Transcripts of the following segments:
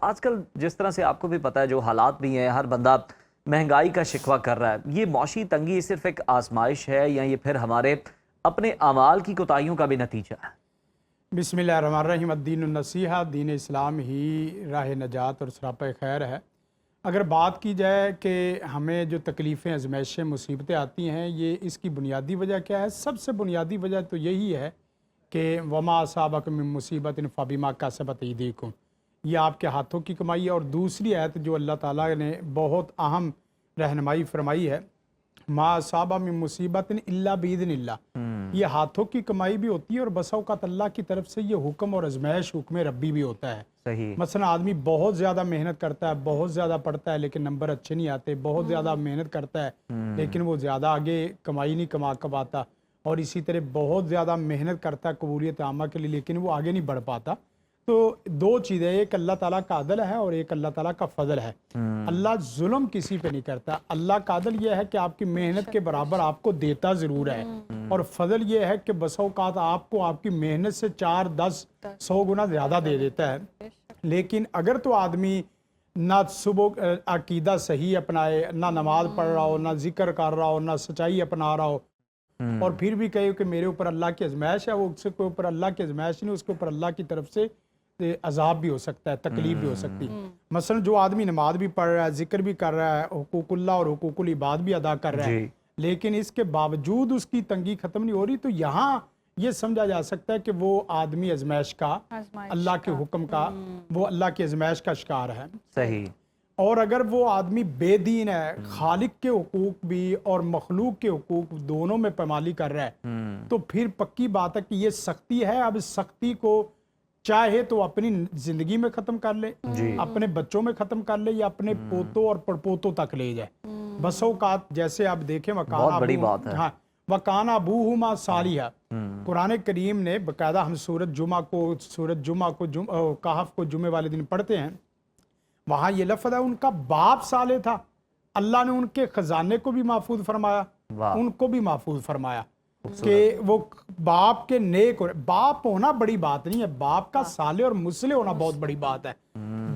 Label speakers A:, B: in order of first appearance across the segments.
A: آج کل جس طرح سے آپ کو بھی پتہ ہے جو حالات بھی ہیں، ہر بندہ مہنگائی کا شکوہ کر رہا ہے، یہ معاشی تنگی صرف ایک آزمائش ہے یا یہ پھر ہمارے اپنے اعمال کی کوتاہیوں کا بھی نتیجہ ہے؟
B: بسم اللہ الرحمن الرحیم۔ الدین النصیحہ، دین اسلام ہی راہ نجات اور سراپہ خیر ہے۔ اگر بات کی جائے کہ ہمیں جو تکلیفیں، آزمائشیں، مصیبتیں آتی ہیں، یہ اس کی بنیادی وجہ کیا ہے؟ سب سے بنیادی وجہ تو یہی ہے کہ وما اصابکم من مصیبت فبما کسبت ایدیکم، یہ آپ کے ہاتھوں کی کمائی ہے۔ اور دوسری آیت جو اللہ تعالیٰ نے بہت اہم رہنمائی فرمائی ہے، ما اصاب من مصیبت الا باذن اللہ، یہ ہاتھوں کی کمائی بھی ہوتی ہے اور بسا اوقات اللہ کی طرف سے یہ حکم اور ازمائش حکم ربی بھی ہوتا ہے۔
A: صحیح۔
B: مثلا آدمی بہت زیادہ محنت کرتا ہے، بہت زیادہ پڑھتا ہے لیکن نمبر اچھے نہیں آتے، بہت زیادہ محنت کرتا ہے لیکن وہ زیادہ آگے کمائی نہیں کما پاتا، اور اسی طرح بہت زیادہ محنت کرتا ہے قبولیت عامہ کے لیے لیکن وہ آگے نہیں بڑھ پاتا۔ تو دو چیزیں، ایک اللہ تعالیٰ کا عدل ہے اور ایک اللہ تعالیٰ کا فضل ہے۔ اللہ ظلم کسی پہ نہیں کرتا۔ اللہ کا عدل یہ ہے کہ آپ کی محنت کے برابر آپ کو دیتا ضرور ہے، اور فضل یہ ہے کہ بسا اوقات آپ کو آپ کی محنت سے 4، 10، 100 گنا زیادہ دے دیتا ہے۔ لیکن اگر تو آدمی نہ صبح عقیدہ صحیح اپنائے، نہ نماز پڑھ رہا ہو، نہ ذکر کر رہا ہو، نہ سچائی اپنا رہا ہو، اور پھر بھی کہے کہ میرے اوپر اللہ کی ازمائش ہے، وہ اس کے اوپر اللہ کی ازمائش نہیں، اس کے اوپر اللہ کی طرف سے عذاب بھی ہو سکتا ہے، تکلیف بھی ہو سکتی ہے۔ مثلا جو آدمی نماز بھی پڑھ رہا ہے، ذکر بھی کر رہا ہے، حقوق اللہ اور حقوق العباد بھی ادا کر رہا ہے، لیکن اس کے باوجود اس کی تنگی ختم نہیں ہو رہی، تو یہاں یہ سمجھا جا سکتا ہے کہ وہ آدمی ازمائش کا، اللہ کے حکم کا، وہ اللہ کی ازمائش کا شکار ہے۔
A: صحیح۔
B: اور اگر وہ آدمی بے دین ہے، خالق کے حقوق بھی اور مخلوق کے حقوق دونوں میں پامالی کر رہا ہے، تو پھر پکی بات ہے کہ یہ سختی ہے۔ اب اس سختی کو چاہے تو اپنی زندگی میں ختم کر لے، اپنے بچوں میں ختم کر لے، یا اپنے پوتوں اور پڑپوتوں تک لے جائے۔ بس اوقات جیسے آپ دیکھیں
A: بہت بڑی بات ہے۔
B: وَكَانَ أَبُوهُمَا صَالِحًا، قرآن کریم نے باقاعدہ، ہم سورۃ جمعہ کو کہف کو جمعے والے دن پڑھتے ہیں، وہاں یہ لفظ ہے ان کا باپ صالح تھا، اللہ نے ان کے خزانے کو بھی محفوظ فرمایا، ان کو بھی محفوظ فرمایا کہ وہ باپ کے نیک ہو۔ باپ ہونا بڑی بات نہیں ہے، باپ کا صالح اور مصلح ہونا بہت بڑی بات ہے۔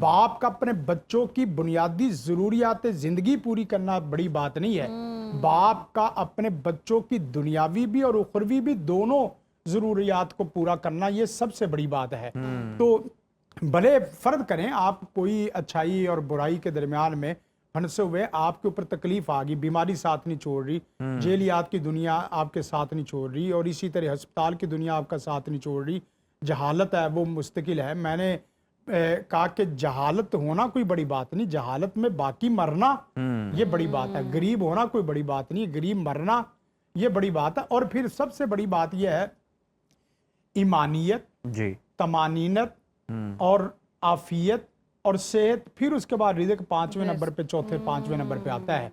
B: باپ کا اپنے بچوں کی بنیادی ضروریات زندگی پوری کرنا بڑی بات نہیں ہے، باپ کا اپنے بچوں کی دنیاوی بھی اور اخروی بھی دونوں ضروریات کو پورا کرنا یہ سب سے بڑی بات ہے۔ تو بھلے فرض کریں آپ کوئی اچھائی اور برائی کے درمیان میں پھنسے ہوئے، آپ کے اوپر تکلیف آ گئی، بیماری ساتھ نہیں چھوڑ رہی، جیلیات کی دنیا آپ کے ساتھ نہیں چھوڑ رہی، اور اسی طرح ہسپتال کی دنیا آپ کا ساتھ نہیں چھوڑ رہی، جہالت ہے وہ مستقل ہے۔ میں نے کہا کہ جہالت ہونا کوئی بڑی بات نہیں، جہالت میں باقی مرنا یہ بڑی بات ہے۔ غریب ہونا کوئی بڑی بات نہیں، غریب مرنا یہ بڑی بات ہے۔ اور پھر سب سے بڑی بات یہ ہے ایمانیت، طمانینت اور عافیت اور صحت، پھر اس کے بعد رزق 5ویں نمبر پہ، چوتھے 5ویں نمبر پہ آتا ہے۔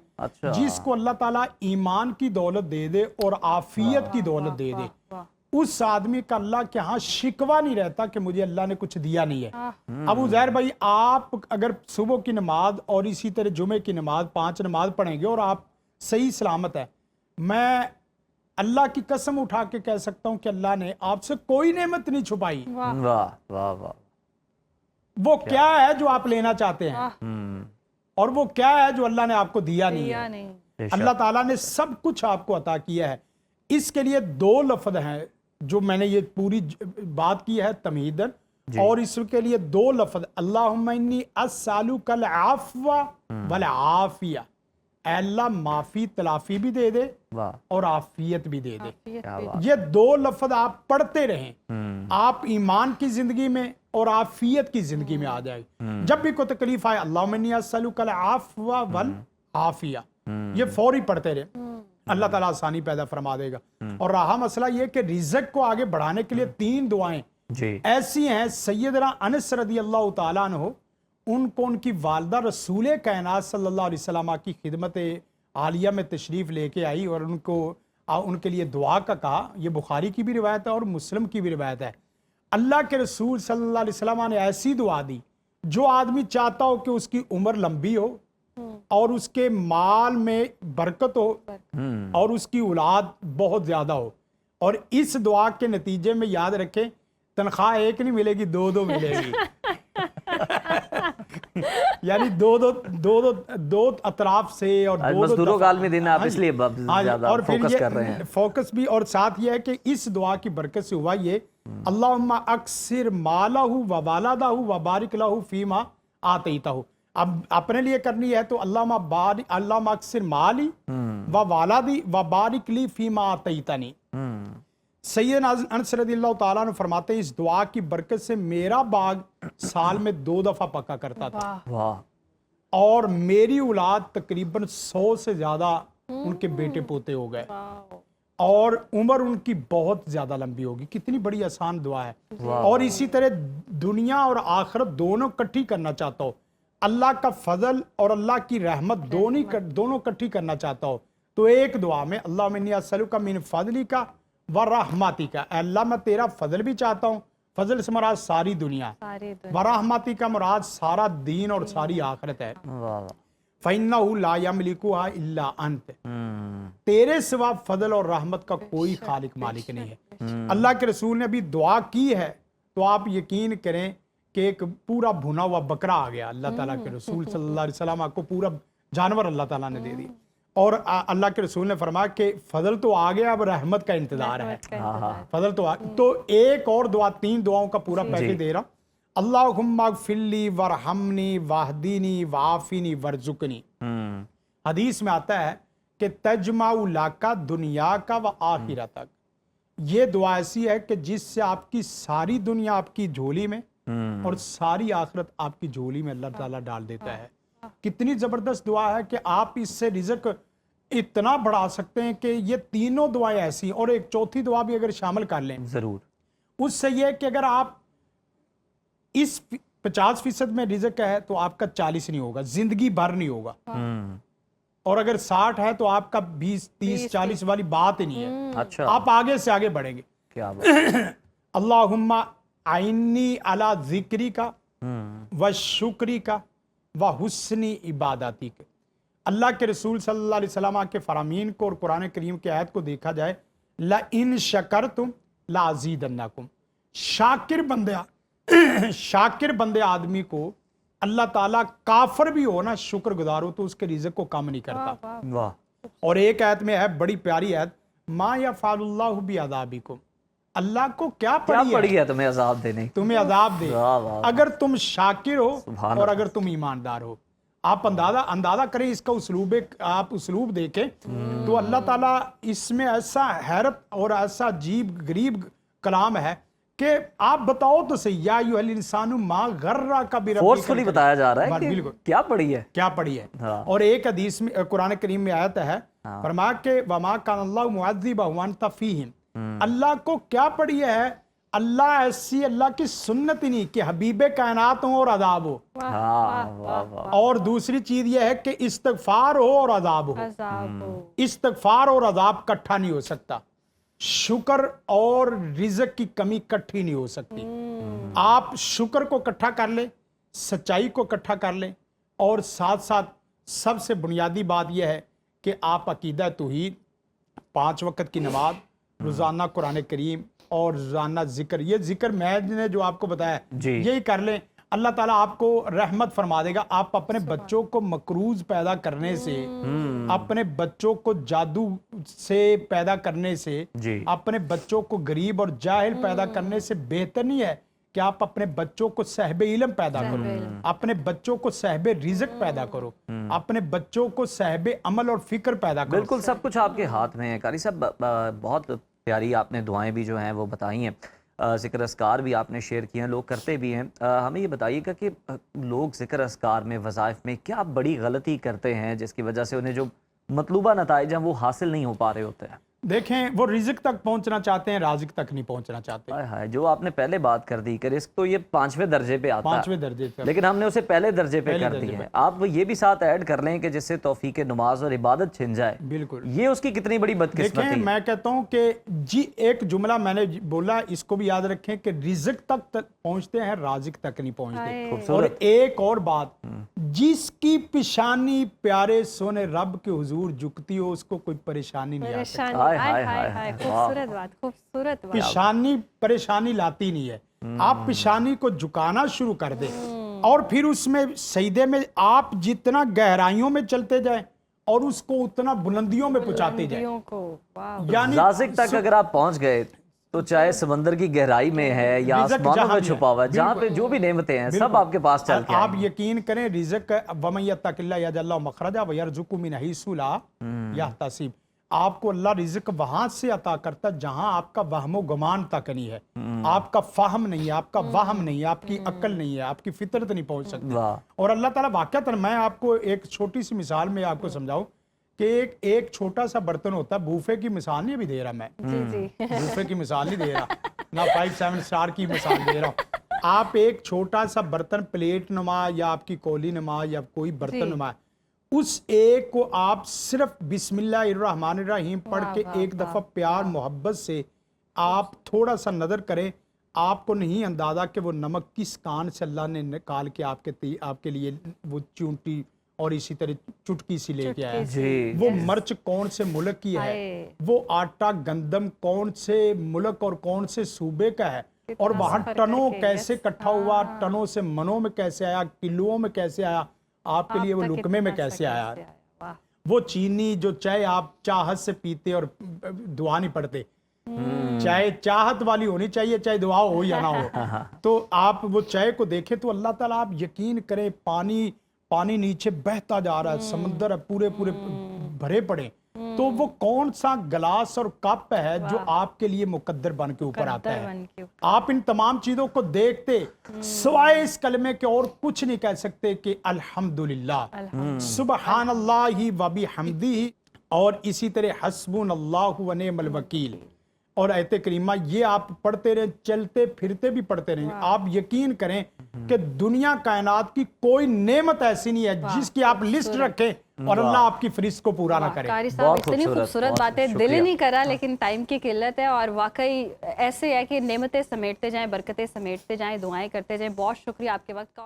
B: جس کو اللہ تعالیٰ ایمان کی دولت دے دے اور عافیت کی دولت دے دے، اس آدمی کا اللہ کے ہاں شکوہ نہیں رہتا کہ مجھے اللہ نے کچھ دیا نہیں ہے۔ ابو زہر بھائی، آپ اگر صبح کی نماز اور اسی طرح جمعے کی نماز 5 نماز پڑھیں گے اور آپ صحیح سلامت ہے، میں اللہ کی قسم اٹھا کے کہہ سکتا ہوں کہ اللہ نے آپ سے کوئی نعمت نہیں چھپائی۔
A: واہ واہ واہ۔
B: وہ کیا ہے جو آپ لینا چاہتے ہیں، اور وہ کیا ہے جو اللہ نے آپ کو دیا نہیں ہے۔ اللہ تعالیٰ نے سب کچھ آپ کو عطا کیا ہے۔ اس کے لیے 2 لفظ ہیں جو میں نے یہ پوری بات کی ہے تمہیدن، اور اس کے لیے 2 لفظ، اللہم انی اسالک العفو والعافیہ، اے اللہ معافی تلافی بھی دے دے اور عافیت بھی دے دے۔ یہ 2 لفظ آپ پڑھتے رہیں، آپ ایمان کی زندگی میں اور عافیت کی زندگی میں آ جائے۔ جب بھی کوئی تکلیف آئے، اللہم انی اسالک العفو والعافیہ، یہ فوری پڑھتے رہیں، اللہ تعالیٰ آسانی پیدا فرما دے گا۔ اور رہا مسئلہ یہ کہ رزق کو آگے بڑھانے کے لیے 3 دعائیں ایسی ہیں۔ سیدنا انس رضی اللہ تعالیٰ عنہ، ان کو ان کی والدہ رسول کائنات صلی اللہ علیہ وسلم کی خدمت عالیہ میں تشریف لے کے آئی اور ان کے لیے دعا کا کہا۔ یہ بخاری کی بھی روایت ہے اور مسلم کی بھی روایت ہے۔ اللہ کے رسول صلی اللہ علیہ وسلم نے ایسی دعا دی، جو آدمی چاہتا ہو کہ اس کی عمر لمبی ہو اور اس کے مال میں برکت ہو اور اس کی اولاد بہت زیادہ ہو، اور اس دعا کے نتیجے میں یاد رکھیں تنخواہ 1 نہیں ملے گی، 2 ملے گی۔ یعنی دو اطراف سے اور
A: آج مزدوروں کا عالمی دن ہے، آپ اس لیے زیادہ فوکس کر رہے ہیں.
B: فوکس بھی، اور ساتھ یہ ہے کہ اس دعا کی برکت سے ہوا یہ اللہم اکثر مالہ و والدہ و بارک لہ فیما آتیتہ. اب اپنے لیے کرنی ہے تو اللہم اکثر مالی و والدی و بارک لی فیما آتیتنی. سیدنا انس رضی اللہ تعالیٰ عنہ فرماتے ہیں اس دعا کی برکت سے میرا باغ سال میں 2 دفعہ پکا کرتا تھا،
A: واہ،
B: اور میری اولاد تقریباً 100 سے زیادہ ان کے بیٹے پوتے ہو گئے، اور عمر ان کی بہت زیادہ لمبی ہوگی. کتنی بڑی آسان دعا ہے. اور اسی طرح دنیا اور آخرت دونوں کٹھی کرنا چاہتا ہو، اللہ کا فضل اور اللہ کی رحمت دونوں کٹھی کرنا چاہتا ہو، تو ایک دعا میں اللہم انی اسألک من فضلک و رحمتی کا، اے اللہ میں تیرا فضل بھی چاہتا ہوں، فضل سے مراد ساری دنیا، و رحمتی کا مراد سارا دین اور ساری آخرت ہے. فَإِنَّهُ لَا يَمْلِكُهَا إِلَّا أَنْتَ، تیرے سوا فضل اور رحمت کا کوئی خالق مالک نہیں ہے. اللہ کے رسول نے بھی دعا کی ہے تو آپ یقین کریں کہ ایک پورا بھنا ہوا بکرا آ گیا. اللہ تعالیٰ کے رسول صلی اللہ علیہ وسلم آپ کو پورا جانور اللہ تعالیٰ نے دے دی، اور اللہ کے رسول نے فرمایا کہ فضل تو آ گیا، اب رحمت کا انتظار ہے. فضل تو ایک اور دعا، 3 دعاؤں کا پورا پیکج دے رہا ہوں. اللہم اغفر لی ورحمنی واہدینی وعافینی ورزقنی. حدیث میں آتا ہے کہ تجمع لک دنیا کا و آخرتک، یہ دعا ایسی ہے کہ جس سے آپ کی ساری دنیا آپ کی جھولی میں اور ساری آخرت آپ کی جھولی میں اللہ تعالیٰ ڈال دیتا ہے. کتنی زبردست دعا ہے کہ آپ اس سے رزق اتنا بڑھا سکتے ہیں کہ یہ تینوں دعائیں ایسی، اور ایک چوتھی دعا بھی اگر شامل کر لیں
A: ضرور،
B: اس سے یہ کہ اگر آپ اس 50% میں رزق ہے تو آپ کا 40 نہیں ہوگا، زندگی بھر نہیں ہوگا، اور اگر 60 ہے تو آپ کا 20 30 40 والی بات ہی نہیں ہے.
A: اچھا،
B: آپ آگے سے آگے بڑھیں گے.
A: کیا بات.
B: اللہم اعنی علی ذکری کا و شکری کا و حسنی عبادتی کے. اللہ کے رسول صلی اللہ علیہ وسلم کے فرامین کو اور قرآن کریم کے آیت کو دیکھا جائے، لَإِن شَكَرْتُمْ لَأَزِيدَنَّكُمْ، شاکر بندے آدمی کو اللہ تعالیٰ کافر بھی ہو نا، شکر گزار ہو تو اس کے رزق کو کم نہیں کرتا.
A: واہ،
B: اور ایک آیت میں ہے بڑی پیاری آیت، ما یفعل اللہ بعذابکم، اللہ کو کیا پڑی ہے
A: تمہیں عذاب دینے،
B: تمہیں عذاب دے اگر تم شاکر ہو اور اگر تم ایماندار ہو. آپ اندازہ کریں اس کا اسلوب دیکھیں تو اللہ تعالیٰ اس میں ایسا حیرت اور ایسا عجیب غریب کلام ہے کہ آپ بتاؤ تو صحیح، یا ایھا الانسان ما غرک بربک،
A: فورسفلی بتایا جا رہا ہے کہ
B: بالکل
A: کیا پڑھی ہے.
B: اور ایک حدیث میں قرآن کریم میں آیت ہے، فرمایا کہ وما کان اللہ معذبہم وانت فیہم، اللہ کو کیا پڑھی ہے، اللہ ایسی اللہ کی سنت ہی نہیں کہ حبیب کائنات ہو اور عذاب ہو. اور دوسری چیز یہ ہے کہ استغفار ہو اور عذاب ہو. استغفار اور عذاب کٹھا نہیں ہو سکتا، شکر اور رزق کی کمی کٹھی نہیں ہو سکتی. آپ شکر کو کٹھا کر لیں، سچائی کو کٹھا کر لیں، اور ساتھ ساتھ سب سے بنیادی بات یہ ہے کہ آپ عقیدہ توحید، 5 وقت کی نماز، روزانہ قرآن کریم اور روزانہ ذکر، یہ ذکر میں نے جو آپ کو بتایا یہی کر لیں، اللہ تعالیٰ آپ کو رحمت فرما دے گا. آپ اپنے بچوں کو مکروز پیدا کرنے سے، اپنے بچوں کو جادو سے پیدا کرنے سے، اپنے بچوں کو غریب اور جاہل پیدا کرنے سے بہتر نہیں ہے کہ آپ اپنے بچوں کو صاحب علم پیدا کرو، اپنے بچوں کو صاحب رزق پیدا کرو، اپنے بچوں کو صاحب عمل اور فکر پیدا کرو.
A: بالکل سب کچھ آپ کے ہاتھ میں ہے. قاری صاحب بہت پیاری آپ نے دعائیں بھی جو ہیں وہ بتائی ہیں، ذکر اذکار بھی آپ نے شیئر کیے ہیں، لوگ کرتے بھی ہیں. ہمیں یہ بتائیے گا کہ لوگ ذکر اذکار میں، وظائف میں کیا بڑی غلطی کرتے ہیں جس کی وجہ سے انہیں جو مطلوبہ نتائج ہیں وہ حاصل نہیں ہو پا رہے ہوتے ہیں؟
B: دیکھیں، وہ رزق تک پہنچنا چاہتے ہیں، رازق تک نہیں پہنچنا چاہتے.
A: جو آپ نے پہلے بات کر دی کہ رزق تو یہ 5ویں درجے پہ آتا ہے،
B: 5ویں درجے پہ،
A: لیکن ہم نے اسے پہلے درجے پہ کر دی ہے. آپ یہ بھی ساتھ ایڈ کر لیں کہ جس سے توفیق نماز اور عبادت چھن جائے،
B: بالکل
A: یہ اس کی کتنی بڑی بدقسمتی ہے.
B: دیکھیں، میں کہتا ہوں کہ ایک جملہ میں نے بولا، اس کو بھی یاد رکھیں کہ رزق تک پہنچتے ہیں، رازق تک نہیں پہنچتے. اور ایک اور بات، جس کی پیشانی پیارے سونے رب کے حضور جھکتی ہو اس کو کوئی پریشانی نہیں آتی. پیشانی پریشانی لاتی نہیں ہے. آپ پیشانی کو جھکانا شروع کر دیں اور پھر اس میں سجدے میں آپ جتنا گہرائیوں میں چلتے جائیں اور اس کو اتنا بلندیوں میں پہنچاتے جائیں. یعنی
A: رازق تک اگر آپ پہنچ گئے تو چاہے سمندر کی گہرائی میں ہے یا
B: رزق
A: آسمانوں
B: جہاں
A: میں
B: بھی ہے.
A: چھپا ہوا ہے، جہاں پہ جو بھی نعمتیں ہیں سب آپ کے پاس چل کے
B: آپ
A: آئیں گی.
B: یقین کریں رزق وَمَن يَتَّقِ اللَّهَ يَجْعَل لَهُ مَخْرَجًا وَيَرْزُقْهُ مِنْ حَيْثُ لَا يَحْتَسِبُ. آپ کو اللہ رزق وہاں سے عطا کرتا جہاں آپ کا وہم و گمان تک نہیں ہے، آپ کا فہم نہیں ہے، آپ کا وہم نہیں ہے، آپ کی عقل نہیں ہے، آپ کی فطرت نہیں پہنچ سکتی. اور اللہ تعالیٰ واقعتاً میں آپ کو ایک چھوٹی سی مثال میں آپ کو سمجھاؤں کہ ایک چھوٹا سا برتن ہوتا ہے. بوفے کی مثال نہیں ابھی دے رہا میں، بوفے کی مثال نہیں دے رہا نہ 5-7 اسٹار کی مثال دے رہا ہوں. آپ ایک چھوٹا سا برتن پلیٹ نما یا آپ کی کولی نما یا کوئی برتن نما، اس ایک کو آپ صرف بسم اللہ الرحمن الرحیم پڑھ کے ایک دفعہ پیار محبت سے آپ تھوڑا سا نظر کریں، آپ کو نہیں اندازہ کہ وہ نمک کس کان سے اللہ نے نکال کے آپ کے لیے وہ چونٹی اور اسی طرح چٹکی سی لے کے آیا. وہ مرچ کون سے ملک کی ہے، وہ آٹا گندم کون سے ملک اور کون سے صوبے کا ہے، اور وہاں ٹنوں کیسے کٹھا ہوا، ٹنوں سے منوں میں کیسے آیا، کلوؤں میں کیسے آیا، آپ کے لیے وہ لقمے میں کیسے آیا. وہ چینی جو چائے آپ چاہت سے پیتے اور دعا نہیں پڑھتے، چائے چاہت والی ہونی چاہیے چاہے دعا ہو یا نہ ہو. تو آپ وہ چائے کو دیکھیں تو اللہ تعالیٰ آپ یقین کریں پانی نیچے بہتا جا رہا ہے، سمندر ہے پورے بھرے پڑے، تو وہ کون سا گلاس اور کپ ہے جو آپ کے لیے مقدر بن کے اوپر آتا ہے. آپ ان تمام چیزوں کو دیکھتے سوائے اس کلمے کے اور کچھ نہیں کہہ سکتے کہ الحمدللہ، سبحان اللہ و بحمدہ، اور اسی طرح حسبنا اللہ و نعم الوکیل اور آیت کریمہ یہ آپ پڑھتے رہیں، چلتے پھرتے بھی پڑھتے رہیں. آپ یقین کریں کہ دنیا کائنات کی کوئی نعمت ایسی نہیں ہے جس کی آپ لسٹ رکھیں اور اللہ آپ کی فہرست کو پورا نہ کرے.
C: قاری صاحب اتنی خوبصورت باتیں، دل ہی نہیں کر رہا لیکن ٹائم کی قلت ہے، اور واقعی ایسے ہے کہ نعمتیں سمیٹتے جائیں، برکتیں سمیٹتے جائیں، دعائیں کرتے جائیں. بہت شکریہ آپ کے وقت کا.